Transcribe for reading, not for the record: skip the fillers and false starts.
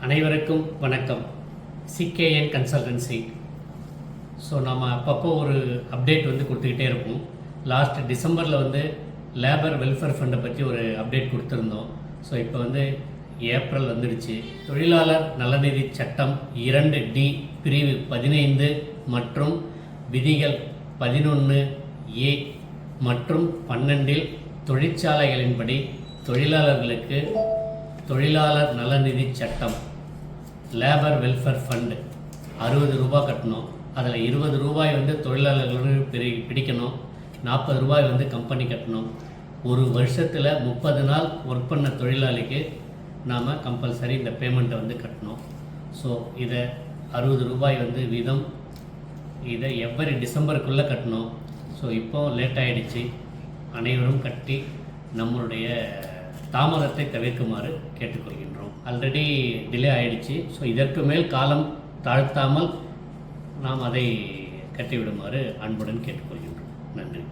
அனைவருக்கும் வணக்கம். CKN consultancy. So நம்ம அப்பப்போ ஒரு அப்டேட் கொடுத்துக்கிட்டே இருப்போம். லாஸ்ட் டிசம்பரில் லேபர் வெல்ஃபேர் ஃபண்டை பற்றி ஒரு அப்டேட் கொடுத்துருந்தோம். ஸோ இப்போ ஏப்ரல் வந்துடுச்சு. தொழிலாளர் நலநிதி சட்டம் 2D பிரிவு 15 மற்றும் விதிகள் 11A மற்றும் 12 தொழிற்சாலைகளின்படி தொழிலாளர்களுக்கு தொழிலாளர் நலநிதி சட்டம் லேபர் வெல்ஃபேர் ஃபண்டு 60 ரூபாய் கட்டணும். அதில் 20 ரூபாய் தொழிலாளர்களுக்கு பிடிக்கணும், 40 ரூபாய் கம்பெனி கட்டணும். ஒரு வருஷத்தில் 30 நாள் ஒர்க் பண்ண தொழிலாளிக்கு நாம் கம்பல்சரி இந்த பேமெண்ட்டை கட்டணும். ஸோ இதை 60 ரூபாய் வீதம் இதை எவ்வரி டிசம்பருக்குள்ளே கட்டணும். ஸோ இப்போ லேட் ஆகிடுச்சு. அனைவரும் கட்டி நம்மளுடைய தாமதத்தை தவிர்க்குமாறு கேட்டுக்கொள்கின்றோம். ஆல்ரெடி டிலே ஆகிடுச்சு. ஸோ இதற்கு மேல் காலம் தாழ்த்தாமல் நாம் அதை கட்டிவிடுமாறு அன்புடன் கேட்டுக்கொள்கின்றோம். நன்றி.